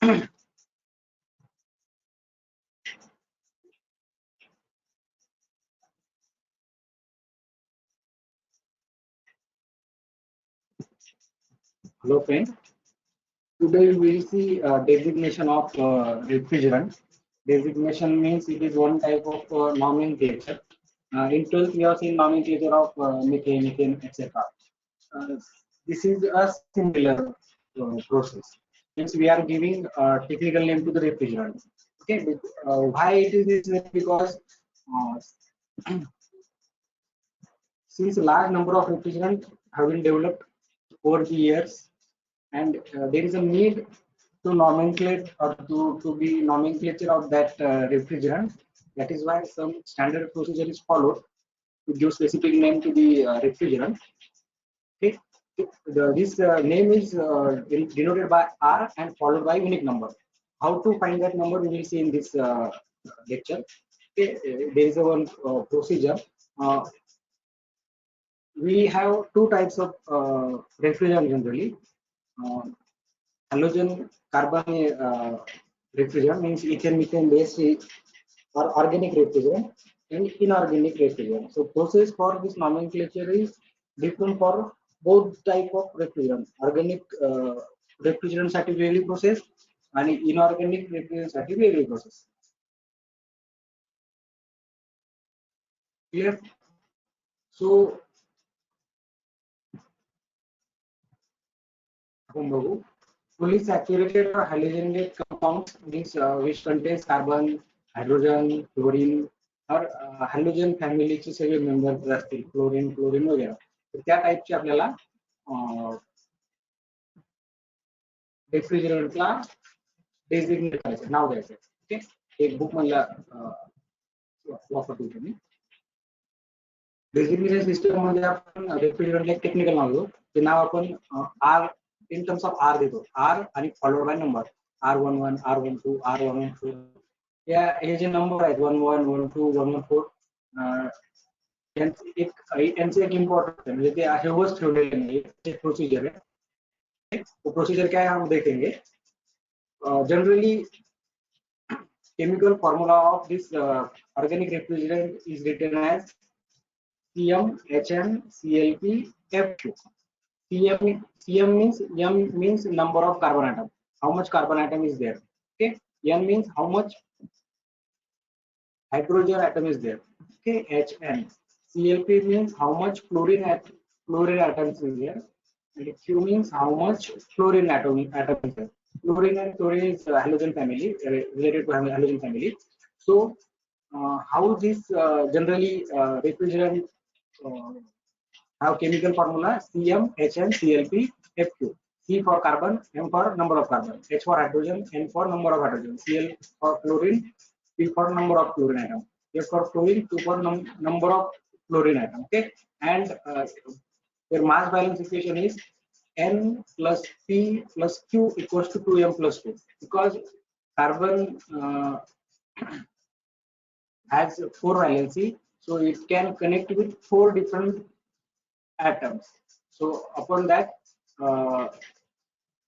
Hello friend. Today we will see designation of refrigerant. Designation means it is one type of nomenclature. In 12th we have seen nomenclature of methane, ethane, etc. Uh, this is a similar process. Means we are giving technical name to the refrigerant. Okay, why it is this name? Because uh, since a large number of refrigerants have been developed over the years, and there is a need to nomenclate or to be nomenclature of that refrigerant. That is why some standard procedure is followed to give specific name to the refrigerant. Okay. This name is denoted by R and followed by unique number. How to find that number we will see in this lecture. Okay. There is a one procedure. Uh, we have two types of refrigerant generally. Uh, Halogen carbon refrigerant means ethane methane based or organic refrigerant and inorganic refrigerant. So process for this nomenclature is different for both type of refrigerant. Organic refrigerant साठी वेगळी process आणि inorganic refrigerant साठी वेगळी process. Clear? So आपण बघू. Fully saturated or halogenated compounds means which contains carbon, hydrogen, chlorine or halogen family चे सगळे members असतील क्लोरीन क्लोरीन वगैरे तर त्या टाईपचे आपल्याला रेफ्रिजरंटला डेझिग्नेट करायचं नाव द्यायचं. ओके, एक बुक मधला वापरतो तुम्ही. डेझिग्नेशन सिस्टम मध्ये आपण रेफ्रिजरंटला एक टेक्निकल नाव देतो. ते नाव आपण are in terms of R देतो. R आणि followed by number R11, R12, R112. या हे जे नंबर आहेत 11, 12, 114 यांचे एक इम्पॉर्टंट है म्हणजे ते असे वच ठेवलेले नाही. एक प्रोसिजर है. वो प्रोसीजर क्या है हम देखेंगे. Generally chemical formula of this organic refrigerant is written as CmHnClP F2. Cm means number of carbon atom. How much carbon atom is there? Okay. N means how much hydrogen atom is there. Okay. Hn. Clp means how much chlorine atoms is there. And Q means how much fluorine atom is there. Fluorine and chlorine is halogen family, related to halogen family. So how this generally refrigerant have chemical formula CmHnClP F2. C for carbon, M for number of carbon, H for hydrogen, N for number of hydrogen, Cl for chlorine, P for number of chlorine atom, F for fluorine, Q for number of fluorine atom. Okay, and their mass balance equation is N plus P plus Q equals to 2M plus 2 because carbon has 4 valency, so it can connect with 4 different atoms. So upon that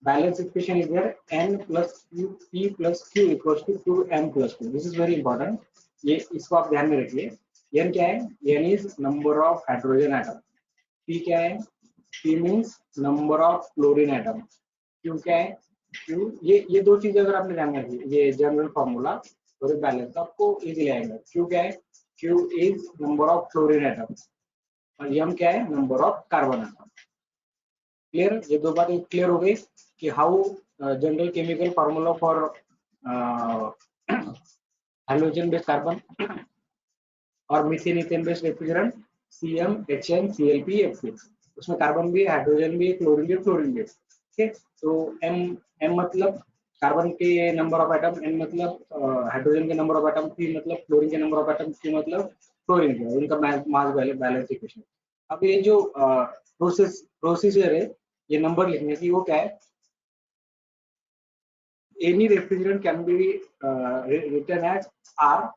balance equation is there N plus P plus Q equals to 2M plus 2. This is very important. ये इसको आप ध्यान में रखिए. N क्या है? N is number of hydrogen atom. P क्या है? P means number of chlorine atom. Q क्या है? Q ये दो चीजें अगर आपने ध्यान में रखी, ये जनरल फॉर्मूला और बैलेंस आपको इजीली आएगा. Q क्या है? Q is number of chlorine atom. और M क्या है? Number of carbon atom. Clear? ये दो बातें क्लियर हो गई कि how general chemical formula for hydrogen based carbon और methane ethane based refrigerant CmHnClP F2. उसमें कार्बन भी है, हाइड्रोजन भी है, क्लोरीन भी है, फ्लोरीन भी है. ठीक, तो M मतलब कार्बन के नंबर ऑफ एटम, N मतलब हाइड्रोजन के नंबर ऑफ एटम, P मतलब क्लोरीन के नंबर ऑफ एटम, Q मतलब फ्लोरीन के, उनका मास बैलेंस इक्वेशन. अब ये जो प्रोसीजर है ये नंबर लिखने की, वो क्या है? Any refrigerant can be written as R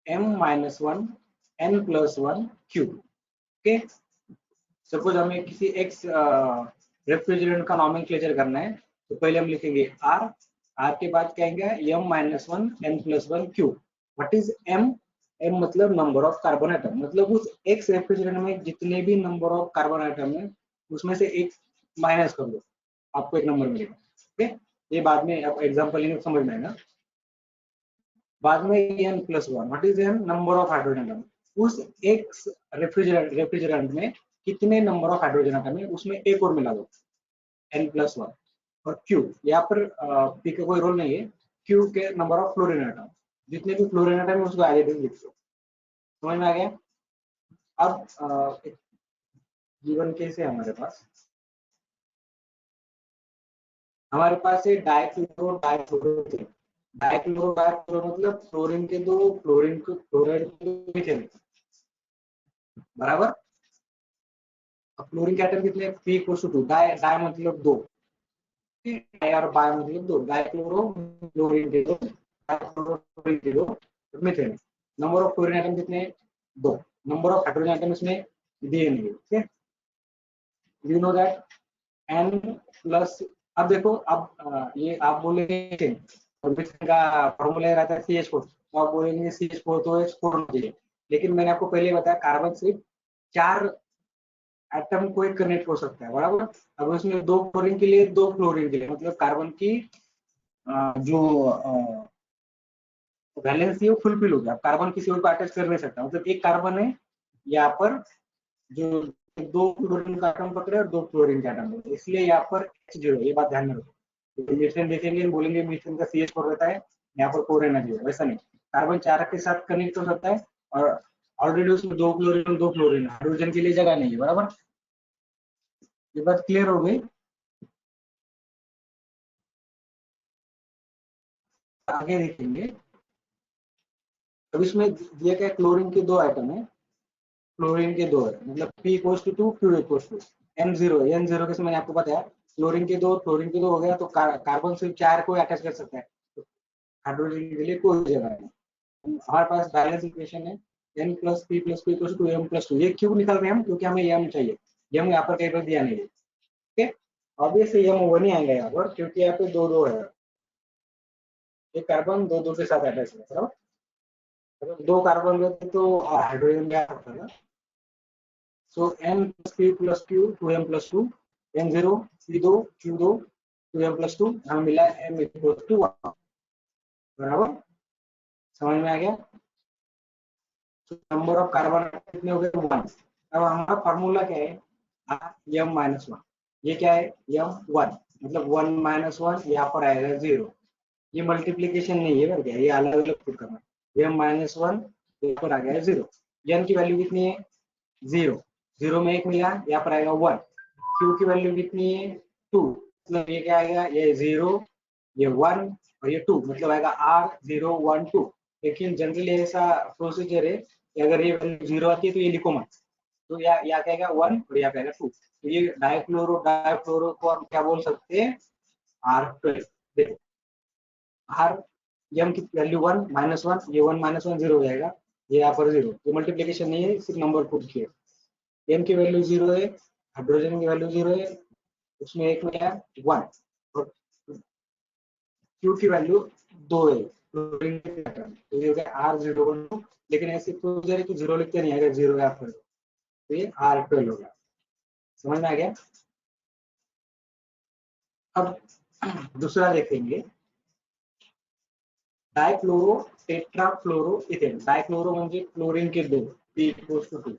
M-1 N plus 1 Q. Okay, suppose हमें किसी एक्स रेफ्रिजरेंट का नॉमेनक्लेचर करना है तो पहले हम लिखेंगे आर, आर के बाद क्या आएगा m minus one n plus one Q. What is m? m मतलब नंबर ऑफ कार्बन आइटम, मतलब उस एक रेफ्रिजरेंट में जितने भी नंबर ऑफ कार्बन आइटम है उसमें से एक माइनस कर दो, आपको एक नंबर मिलेगा। ओके, ये बाद में आप एग्जांपल समझ में आएगा। बाद में n plus one, what is n? Number of hydrogen atom. उस एक रेफ्रिजरेंट में कितने नंबर ऑफ हाइड्रोजन आइटम है उसमें एक और मिला दो, n प्लस वन। और Q, यहाँ पर P का कोई रोल नहीं है, Q के नंबर ऑफ फ्लोरीन आइटम, जितने भी फ्लोरीन आइटम है उसको आगे लिख दो। समझ में आ गया? अब जीवन कैसे हमारे पास है डाइक्लोरो डाइफ्लोरो। डाइक्लोरो डाइफ्लोरो मतलब फ्लोरीन के दो, फ्लोरीन को क्लोराइड मीथेन, बराबर। अब फ्लोरीन के आइटम कितने? P equals to 2, di di मतलब दो, डाई और बाय मतलब दो, डाइक्लोरो फ्लोरीन के दो, डाइक्लोरो फ्लोरीन के दो, methane. Number of fluorine item कितने? दो। नंबर ऑफ हाइड्रोजन आइटम इसमें दिए नहीं है। Okay, you know that n plus. अब देखो, अब ये आप बोलेंगे और मीथेन का फॉर्मूला रहता है CH4, तो आप बोलेंगे CH4 तो H4 चाहिए, लेकिन मैंने आपको पहले बताया कार्बन सिर्फ 4 एटम को एक कनेक्ट हो सकता है, बराबर। अब उसमें 2 फ्लोरीन के लिए 2 फ्लोरीन के लिए, मतलब कार्बन की जो वैलेंसी है वो फुलफिल हो गया। कार्बन किसी और को अटैच कर नहीं सकता, मतलब एक कार्बन है यहाँ पर जो 2 फ्लोरीन का एटम पकड़े और 2 फ्लोरीन का एटम पकड़े, इसलिए यहाँ पर H0, ये बात ध्यान में रखो। तो मीथेन देखेंगे बोलेंगे मीथेन का CH4 रहता है, यहाँ पर 4 एनर्जी है, वैसा नहीं। कार्बन 4 के साथ कनेक्ट हो सकता है और ऑलरेडी उसमें 2 फ्लोरीन हाइड्रोजन के लिए जगह नहीं है, बराबर। ये बात क्लियर हो गई? आगे देखेंगे। अब इसमें दिया क्या, क्लोरीन के 2 आइटम है, क्लोरीन के 2 है, मतलब P equals to 2, Q equals to N0। N0 के समय मैंने आपको बताया क्लोरीन के 2, फ्लोरीन के 2 हो गया, तो कार्बन सिर्फ 4 को अटैच कर सकता है, तो हाइड्रोजन के लिए कोई जगह नहीं। हमारे पास बैलेंस इक्वेशन है n plus p plus q equals to m plus 2। ये क्यों निकाल रहे हैं हम? क्योंकि हमें m चाहिए, m यहाँ पर कहीं पर दिया नहीं है। ओके, ऑब्वियसली m वो नहीं आएगा यहाँ पर, क्योंकि यहाँ पे 2 है, एक कार्बन 2 के साथ अटैच है, बराबर। अगर 2 कार्बन रहते तो हाइड्रोजन क्या होता है। So n plus p plus q 2m plus 2 n0 p2 q2 2m plus 2 हमें मिला m equal to 1, बराबर। समझ में आ गया? नंबर ऑफ कार्बन कितने हो गए? 1। अब हमारा फार्मूला क्या है? m minus one. ये क्या है? m1, मतलब 1 माइनस वन, यहाँ पर आएगा 0। ये मल्टीप्लीकेशन नहीं है क्या, ये अलग अलग पुट करना। m माइनस वन, यहाँ पर आ गया 0। n की वैल्यू कितनी है? 0। 0 में 1 मिला, यहाँ पर आएगा 1। Q की वैल्यू कितनी है? 2, मतलब ये क्या आएगा? ये 0, ये 1 और ये 2, मतलब आएगा R0 1 2। लेकिन जनरली ऐसा प्रोसीजर है कि अगर ये वैल्यू 0 आती है तो ये लिखो मत, तो यहाँ क्या आएगा 1 और यहाँ आएगा 2। तो ये डाइक्लोरो डाइफ्लोरो को हम क्या बोल सकते हैं? R12। देखो R m की वैल्यू 1 माइनस 1, ये 1 माइनस 1 0 हो जाएगा, ये यहाँ पर 0, ये मल्टीप्लीकेशन नहीं है, सिर्फ नंबर पुट किया। m की वैल्यू 0 है, हाइड्रोजन की वैल्यू 0 है, उसमें एक में है 1, और Q की वैल्यू 2 है, तो ये हो गया R012। लेकिन ऐसे प्रोसीजर है कि 0 लिखते नहीं, अगर 0 यहाँ पर तो ये R12 होगा। समझ में आ गया? अब दूसरा देखेंगे, डाइक्लोरो टेट्राफ्लोरो इथेन। डाइक्लोरो म्हणजे क्लोरीन के 2, P equals to 2।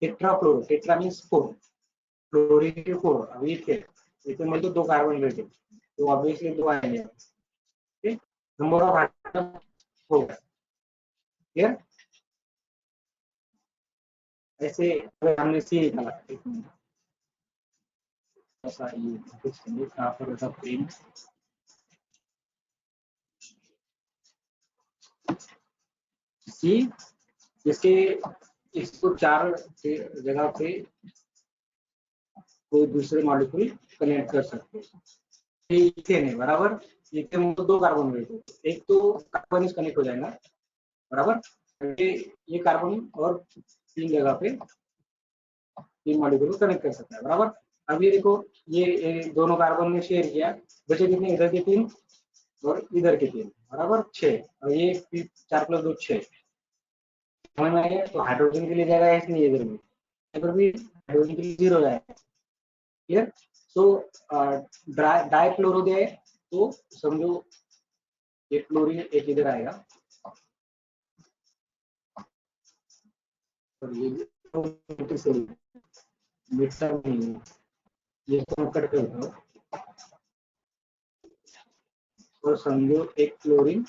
Tetrafluoro, tetra means 4, chlorine के 4। अब इथेन, इथेन मतलब 2 कार्बन रहते, तो ऑब्वियसली 2 आएंगे। ठीक, नंबर ऑफ एटम होगा। क्लियर? ऐसे हमने सी निकाला, ऐसा ये कुछ कहां पर ऐसा प्लेन सी, इसके इसको 4 जगह पे कोई दूसरे मॉलिक्यूल कनेक्ट कर सकते हैं। ये इथेन है, बराबर। इथेन में तो 2 कार्बन रहते, एक तो कार्बन इस कनेक्ट हो जाएगा, बराबर। ये कार्बन और 3 जगह पे 3 मॉलिक्यूल को कनेक्ट कर सकता है, बराबर। अब ये देखो, ये दोनों कार्बन ने शेयर किया, बचे कितने, इधर के 3 और इधर के 3, बराबर 6, और ये 4 + 2 6, समझ में आ गया। तो हाइड्रोजन के लिए जाएगा इसलिए इधर में, इधर भी हाइड्रोजन के लिए 0 जाएगा, क्लियर। तो डाइक्लोरो दे, तो समझो एक क्लोरीन एक इधर आएगा, और ये मिक्सर नहीं है, ये तो कट कर दो, और समझो एक क्लोरीन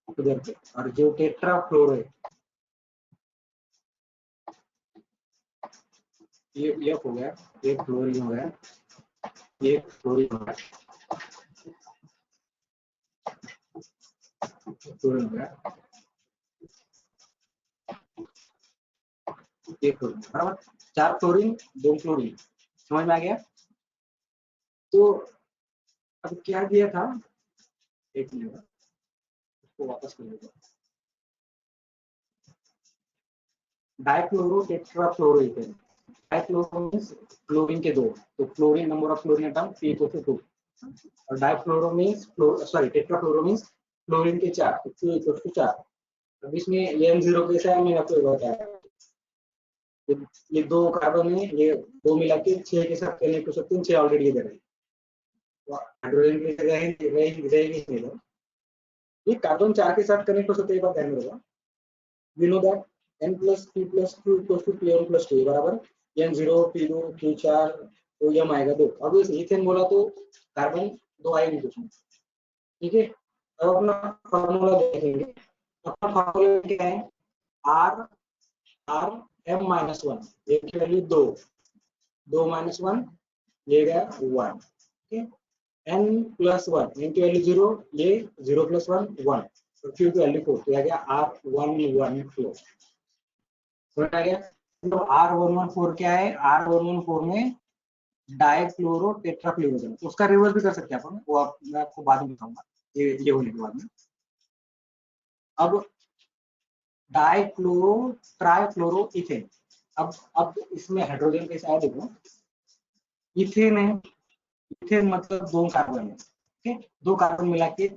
उधर पे, और जो टेट्रा फ्लोरो है, ये हो गया, एक फ्लोरीन हो गया, एक फ्लोरीन हो गया, फ्लोरीन हो गया, एक फ्लोरीन, बराबर 4 फ्लोरीन 2 क्लोरीन, समझ में आ गया। तो अब क्या दिया था, एक मिनट उसको वापस कर देता, dichloro tetrafluoroethane, dichloro means chlorine के 2, तो chlorine number of chlorine atom P = 2, और difluoro means sorry tetrafluoro means chlorine के 4, तो Q = 4। अब इसमें N0 कैसा है, मैं आपको बताया, ये 2 कार्बन है, ये 2 मिला के 6 के साथ कनेक्ट हो सकते हैं, 6 ऑलरेडी इधर है, तो हाइड्रोजन की जगह रहेगी नहीं, ये कार्बन 4 के साथ कनेक्ट हो सकते हैं, एक बात ध्यान में रखना, we know that n plus p plus q equals to pn plus 2 बराबर n0 p2 q4, तो m आएगा 2। अब इस इथेन बोला तो कार्बन 2 आएगी कुछ में, ठीक है। अब अपना फार्मूला देखेंगे, अपना फार्मूला क्या है, r r m - 1, एक की वैल्यू 2, 2 - 1 ये गया 1, ठीक है। n + 1, n की वैल्यू 0, ये 0 + 1 1, तो q की वैल्यू 4, तो आ गया r114, समझ आ गया। तो R114 क्या है, R114 में डाइक्लोरो टेट्राफ्लोरोजन, उसका रिवर्स भी कर सकते हैं अपन, वो मैं आपको बाद में बताऊंगा, ये होने के बाद में। अब डाइक्लोरो ट्राइक्लोरो इथेन, अब इसमें हाइड्रोजन कैसे आया देखो, इथेन है, इथेन मतलब 2 कार्बन है, ठीक है, 2 कार्बन मिला के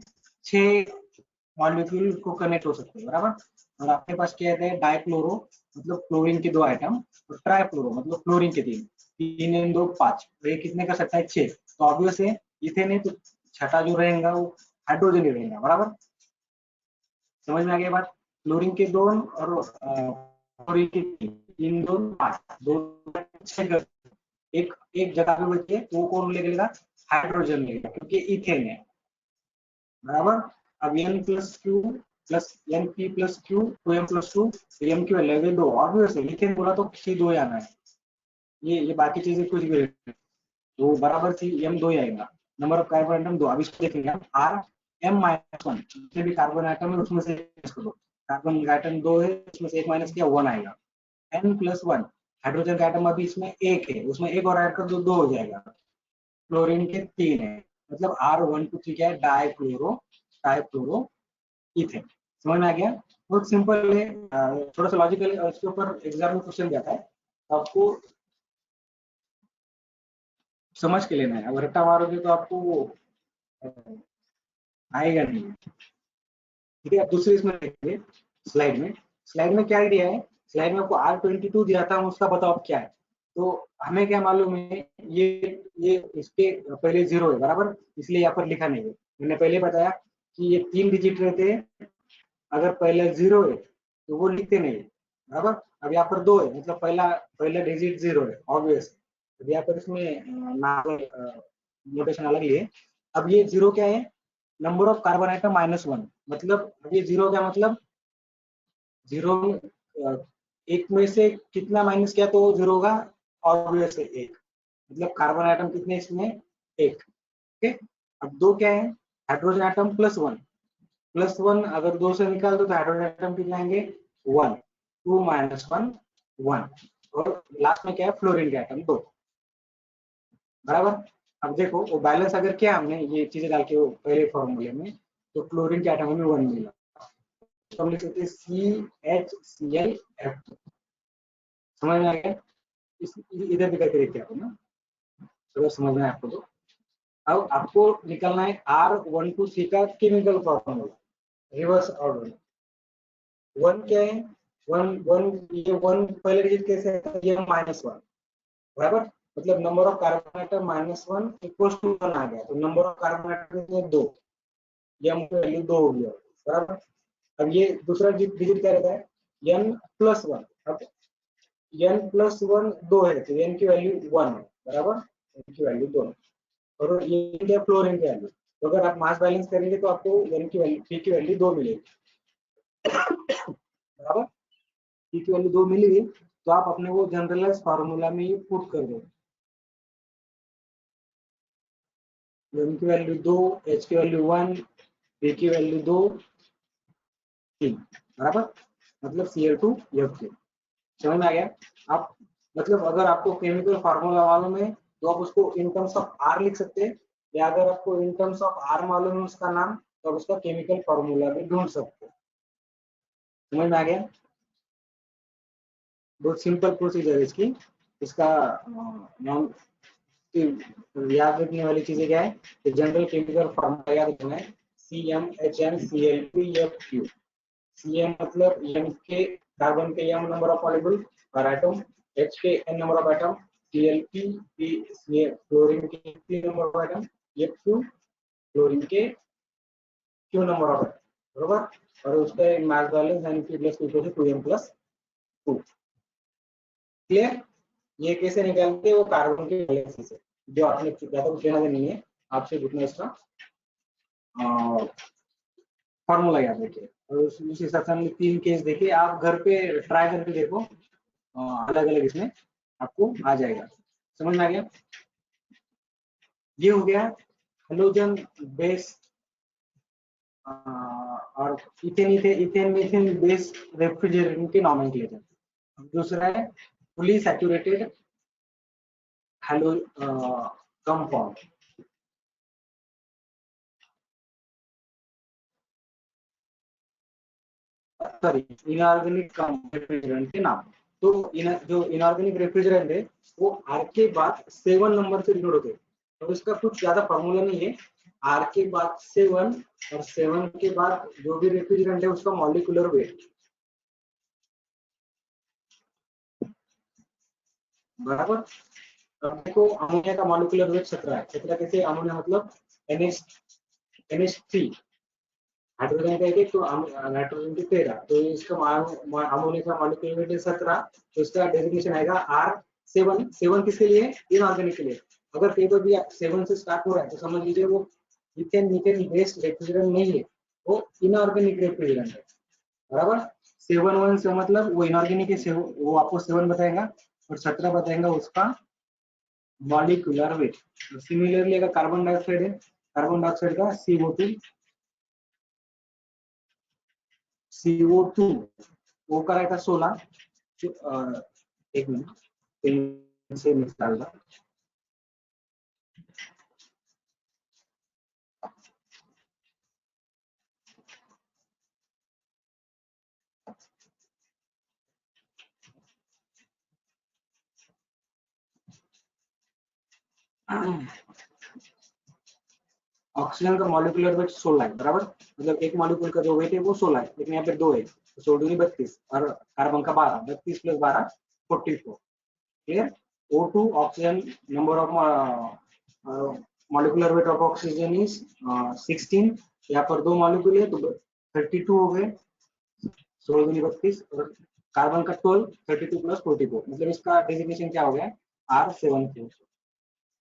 6 मॉलिक्यूल को कनेक्ट हो सकते हैं, बराबर। और आपके पास क्या है, डाइक्लोरो मतलब क्लोरीन के 2 आइटम, और ट्राइक्लोरो मतलब क्लोरीन के 3, 3 × 2 5, तो ये कितने कर सकता है 6, तो ऑब्वियस है इथेन है, तो छठा जो रहेगा वो हाइड्रोजन ही रहेगा, बराबर। समझ में आ गया बात, क्लोरीन के 2 और क्लोरीन के 3 2 5, 2 6, एक एक जगह पे बचे, वो कौन लेगा, हाइड्रोजन लेगा, क्योंकि इथेन है, बराबर। अब n + q + np + q 2m + 2, तो m की वैल्यू 2, ऑब्वियस है इथेन बोला तो C2 ही आना है, ये बाकी चीजें कुछ भी नहीं, तो बराबर सी m 2 ही आएगा, नंबर ऑफ कार्बन आइटम 2। अब इसको देखेंगे हम, r m - 1, जितने भी कार्बन आइटम है उसमें से इसको दो, कार्बन आइटम 2 है, उसमें से एक माइनस किया 1 आएगा, n + 1, हाइड्रोजन का आइटम अभी इसमें 1 है, उसमें एक और ऐड कर दो 2 हो जाएगा, क्लोरीन के 3 है, मतलब R123 क्या है, डाइक्लोरो इथेन, समझ में आ गया। बहुत सिंपल है, थोड़ा सा लॉजिकल है, और इसके ऊपर एग्जाम में क्वेश्चन जाता है, आपको समझ के लेना है, अगर रट्टा मारोगे तो आपको आएगा नहीं, ठीक है। दूसरी इसमें देखिए, स्लाइड में क्या दिया है, स्लाइड में आपको R22 दिया था, उसका बताओ अब क्या है, तो हमें क्या मालूम है, ये इसके पहले 0 है, बराबर, इसलिए यहाँ पर लिखा नहीं है, मैंने पहले बताया कि ये 3 डिजिट रहते हैं, अगर पहले 0 है तो वो लिखते नहीं, बराबर। अब यहाँ पर 2 है, मतलब पहला डिजिट 0 है, ऑब्वियस। अब यहाँ पर इसमें नाम नोटेशन अलग ही है। अब ये 0 क्या है, नंबर ऑफ कार्बन आइटम -1, मतलब ये 0 क्या मतलब 0 एक में से कितना माइनस किया तो 0 होगा, ऑब्वियस है 1, मतलब कार्बन आइटम कितने इसमें 1, ठीक है। अब 2 क्या है, हाइड्रोजन आइटम +1 अगर 2 से निकाल दो तो हाइड्रोजन आइटम कितने आएंगे 1, 2 - 1 1, और लास्ट में क्या है, फ्लोरीन के आइटम 2, बराबर। अब देखो वो बैलेंस अगर किया हमने ये चीजें डाल के वो पहले फॉर्मूले में, तो क्लोरीन के आइटम हमें 1 मिला, इसको हम लिख सकते हैं CHClF2। समझ में आ गया? इधर भी करके देखते हैं अपन ना, अगर समझ में आपको तो। अब आपको निकलना है R123 का chemical formula reverse order. One क्या है? वन वन ये वन पहले डिजिट कैसे है? ये -1 बराबर, मतलब number of carbon atom -1 equals to 1 आ गया, तो number of carbon atom 2, m की वैल्यू 2 हो गया बराबर। अब ये दूसरा डिजिट क्या रहता है? n+1। अब n+1 2 है तो n की वैल्यू 1 है बराबर, n की वैल्यू 2 है। और ये क्या? फ्लोरीन की वैल्यू। तो अगर आप मास बैलेंस करेंगे तो आपको n की वैल्यू p की वैल्यू 2 मिलेगी बराबर। p की वैल्यू 2 मिलेगी तो आप अपने वो जनरलाइज फार्मूला में ये पुट कर दो। m की वैल्यू 2, h की वैल्यू 1, p की वैल्यू 2, 3 बराबर, मतलब Cl2F3। समझ में आ गया? आप मतलब अगर आपको केमिकल फार्मूला मालूम है तो आप उसको इन टर्म्स ऑफ R लिख सकते हैं, या अगर आपको इन टर्म्स ऑफ R मालूम है उसका नाम, तो आप उसका केमिकल फार्मूला भी ढूंढ सकते हैं। समझ में आ गया? बहुत सिंपल प्रोसीजर है इसकी। इसका नाम याद रखने वाली चीजें क्या है? तो जनरल केमिकल फार्मूला याद रखना है, CmHnCl2F3। Cm मतलब m के कार्बन के m नंबर ऑफ मॉलिक्यूल पर एटम, H के n number of atom, Cl fluorine के p number of atom, F2 fluorine के q नंबर ऑफ एटम बराबर। और उसका मास बैलेंस N2+2 क्लियर? ये कैसे निकालते हैं? वो कार्बन के बैलेंस से, जो आपने ज्यादा कुछ लेना नहीं है आपसे, जितना इसका फॉर्मूला याद रखिए। और उस हिसाब से हमने 3 केस देखे, आप घर पे ट्राई करके देखो, अलग अलग इसमें आपको आ जाएगा। समझ में आ गया? ये हो गया हेलोजन बेस और इथेन मीथेन बेस रेफ्रिजरेंट के नॉमेनक्लेचर। दूसरा है fully saturated hello compound. Sorry, inorganic refrigerant के नाम। तो जो इनऑर्गेनिक रेफ्रिजरेंट है वो आर के बाद 7 नंबर से डिनोट होते हैं। तो इसका कुछ ज्यादा फॉर्मूला नहीं है, आर के बाद 7 और 7 के बाद जो भी रेफ्रिजरेंट है उसका मॉलिक्यूलर वेट बराबर। अब देखो अमोनिया का मॉलिक्यूलर वेट 17 है। 17 कैसे? अमोनिया मतलब NH3, हाइड्रोजन का एक, तो नाइट्रोजन की 13, तो इसका अमोनिया का मॉलिक्यूलर वेट है 17, तो इसका डेजिग्नेशन आएगा R7। 7 किसके लिए? इनऑर्गेनिक के लिए। अगर कहीं पर भी 7 से स्टार्ट हो रहा है तो समझ लीजिए वो इथेन मीथेन बेस्ड रेफ्रिजरेंट नहीं है, वो इनऑर्गेनिक रेफ्रिजरेंट है बराबर। 7 से मतलब वो इनऑर्गेनिक है, वो आपको 7 बताएगा और 17 बताएगा उसका मॉलिक्यूलर वेट। सिमिलरली अगर कार्बन डाइऑक्साइड है, कार्बन डाइऑक्साइड का CO2 वो कराएगा 16। एक मिनट से निकालना। ऑक्सीजन का मॉलिक्यूलर वेट 16 है बराबर, मतलब एक मॉलिक्यूल का जो वेट है वो 16 है, लेकिन यहाँ पे 2 है तो 16 32 और कार्बन का 12, 32 + 12 44। Clear? O2 oxygen number of molecular weight of oxygen is 16। यहाँ पर 2 मॉलिक्यूल है तो 32 हो गए, 16 32, और कार्बन का 12, 32 + 44, मतलब इसका डेजिग्नेशन क्या हो गया? R7।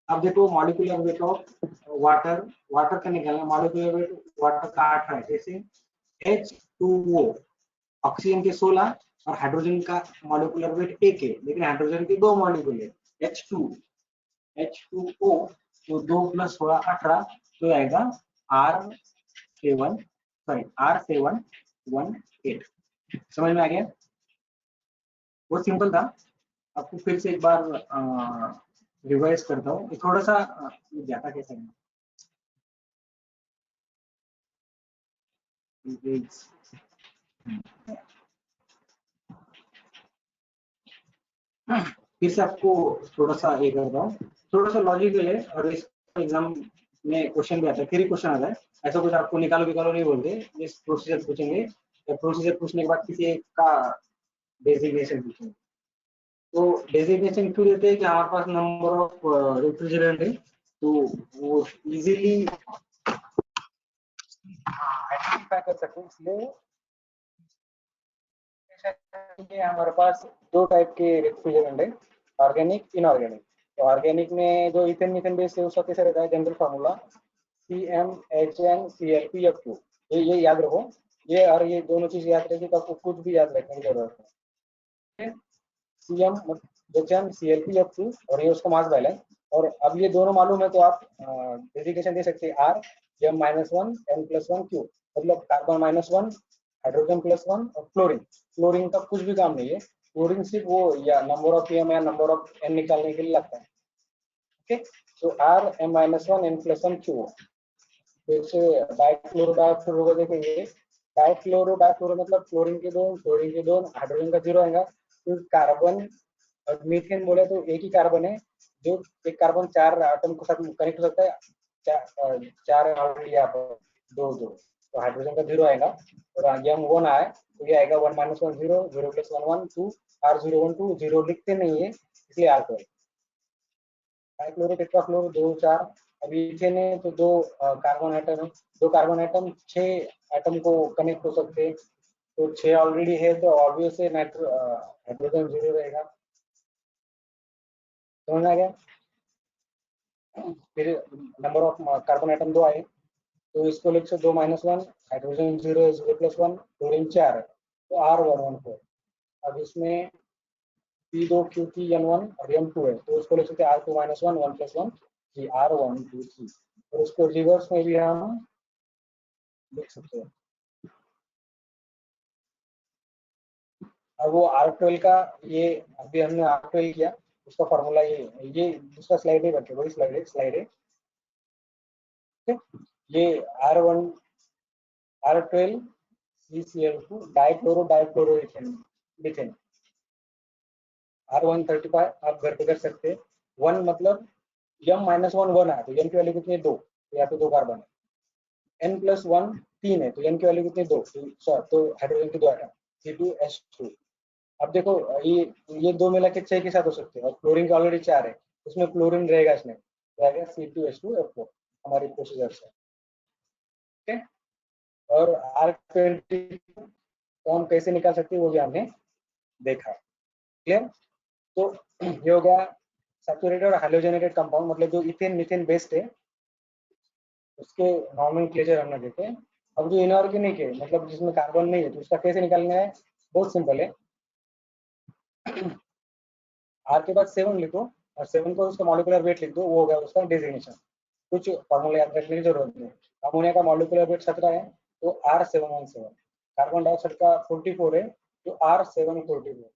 अब देखो molecular weight of water, water का निकालना। मॉलिक्यूलर वेट वाटर का 8 है, जैसे H2O ऑक्सीजन के 16 और हाइड्रोजन का मॉलिक्यूलर वेट 1 है, लेकिन हाइड्रोजन के 2 मॉलिक्यूल है H2O, तो 2 + 16 18, तो आएगा R718। समझ में आ गया? बहुत सिंपल था। आपको फिर से एक बार रिवाइज करता हूँ, थोड़ा सा जाता कैसे है। फिर से आपको थोड़ा सा ये करता हूँ, थोड़ा सा लॉजिकल है और इस एग्जाम में क्वेश्चन भी आता है, फिर ही क्वेश्चन आता है, ऐसा कुछ आपको निकालो निकालो नहीं बोलते, इस प्रोसीजर पूछेंगे, या प्रोसीजर पूछने के बाद किसी एक का डेजिग्नेशन पूछेंगे। तो डेजिग्नेशन क्यों देते हैं कि हमारे पास नंबर ऑफ रेफ्रिजरेंट है, तो वो इजीली आइडेंटिफाई कर सकते हैं, इसलिए हमारे पास दो टाइप के रेफ्रिजरेंट है, ऑर्गेनिक, इनऑर्गेनिक। तो ऑर्गेनिक में जो इथेन मीथेन बेस है उसका कैसे रहता है, जनरल फार्मूला CmHnClPF2, ये याद रखो, ये और ये दोनों चीज याद रखिए, तो आपको कुछ भी याद रखने की जरूरत है। CmHnClPF2 और ये उसका मास बैलेंस, और अब ये दोनों मालूम है तो आप डेजिग्नेशन दे सकते हैं R M-1 N+1 Q, मतलब कार्बन -1, हाइड्रोजन +1 और क्लोरीन। क्लोरीन का कुछ भी काम नहीं है, क्लोरीन सिर्फ वो या नंबर ऑफ M या नंबर ऑफ N निकालने के लिए लगता है। ओके, तो R M-1 N+1 Q। जैसे डाइक्लोरो को देखेंगे, डाइक्लोरो मतलब क्लोरीन के दो, हाइड्रोजन का 0 आएगा, तो कार्बन और मीथेन बोले तो एक ही कार्बन है, जो एक कार्बन 4 एटम के साथ कनेक्ट हो सकता है, चार ऑलरेडी यहाँ पर दो, तो हाइड्रोजन का 0 आएगा, और M1 आए तो ये आएगा 1 - 1 0, 0 + 1 1 2, R0 1 2, 0 लिखते नहीं है इसलिए R12। डाइक्लोरो टेट्राफ्लोरो 2 4, अभी इथेन है तो दो कार्बन आइटम है, दो कार्बन आइटम 6 एटम को कनेक्ट हो सकते हैं, तो 6 ऑलरेडी है तो ऑब्वियस है हाइड्रोजन 0 रहेगा। समझ आ गया? फिर नंबर ऑफ कार्बन आइटम 2 आए, तो इसको लिख सकते 2 - 1, हाइड्रोजन 0 0 + 1, क्लोरीन 4 है, तो R114। अब इसमें P2 Q3 N1 और M2 है, तो उसको लिख सकते R2 - 1 1 + 1 जी R1 2 3, और उसको रिवर्स में भी हम लिख सकते हैं। अब वो R12 का, ये अभी हमने R12 किया, उसका फॉर्मूला ये दूसरा स्लाइड है बच्चों, वही स्लाइड है। ये R1 R12 CCl2 dichloro methane R135 आप घर पे कर सकते हैं। 1 मतलब M-1 1 है, तो M की वैल्यू कितनी है 2, तो यहाँ पे 2 कार्बन है। N+1 3 है, तो N की वैल्यू कितनी है 2, तो हाइड्रोजन के 2 आइटम C2H2। अब देखो ये दो मिला के 6 के साथ हो सकते हैं, और क्लोरीन का ऑलरेडी 4 है, उसमें क्लोरीन रहेगा, इसमें रहेगा C2H2F4 हमारी प्रोसीजर से। ठीक है, और R20 को हम कैसे निकाल सकते हैं वो भी हमने देखा। क्लियर? तो ये हो गया सैचुरेटेड और हाइड्रोजनेटेड कंपाउंड, मतलब जो इथेन मीथेन बेस्ड है उसके नॉमेनक्लेचर हमने देखे। अब जो इनऑर्गेनिक है, मतलब जिसमें कार्बन नहीं है, तो उसका कैसे निकालना है, बहुत सिंपल है। आर के बाद 7 लिखो, और 7 को उसका मॉलिक्यूलर वेट लिख दो, वो हो गया उसका डेजिग्नेशन। कुछ फॉर्मूला याद रखने की जरूरत नहीं। अमोनिया का मॉलिक्यूलर वेट 17 है, तो R717। कार्बन डाइऑक्साइड का 44 है, तो R744।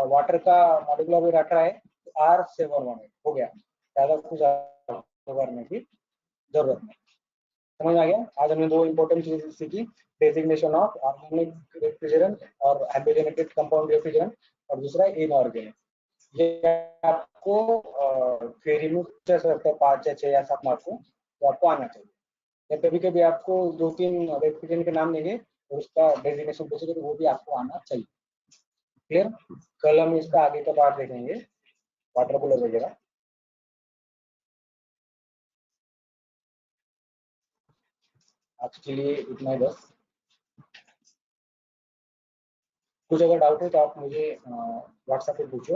वाटर का मॉलिक्यूलर वेट 18 है, तो R718 हो गया। ज्यादा कुछ करने की जरूरत नहीं। समझ आ गया? आज हमने दो इंपॉर्टेंट चीजें सीखी, डेजिग्नेशन ऑफ ऑर्गेनिक रेफ्रिजरेंट और हाइड्रोजनेटेड कंपाउंड रेफ्रिजरेंट, और दूसरा इनऑर्गेनिक। ये आपको थ्योरी में पूछा सकता है 5 या 6 या 7 मार्क को, तो आपको आना चाहिए। या कभी कभी आपको 2-3 रेफ्रिजरेंट के नाम देंगे और उसका डेजिग्नेशन पूछेंगे, तो वो भी आपको आना चाहिए। क्लियर? कल हम इसका आगे का पार्ट देखेंगे, वाटर कूलर वगैरह। आज के लिए इतना ही बस। कुछ अगर डाउट है तो आप मुझे व्हाट्सएप पे पूछो,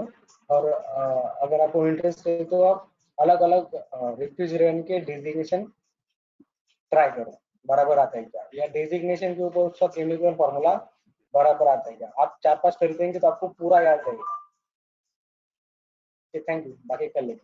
और अगर आपको इंटरेस्ट है तो आप अलग अलग रेफ्रिजरेंट के डेजिग्नेशन ट्राई करो, बराबर आता है क्या, या डेजिग्नेशन के ऊपर उसका केमिकल फॉर्मूला बराबर आता है क्या। आप 4-5 कर देंगे तो आपको पूरा याद रहेगा। थैंक यू, बाकी कर लेंगे।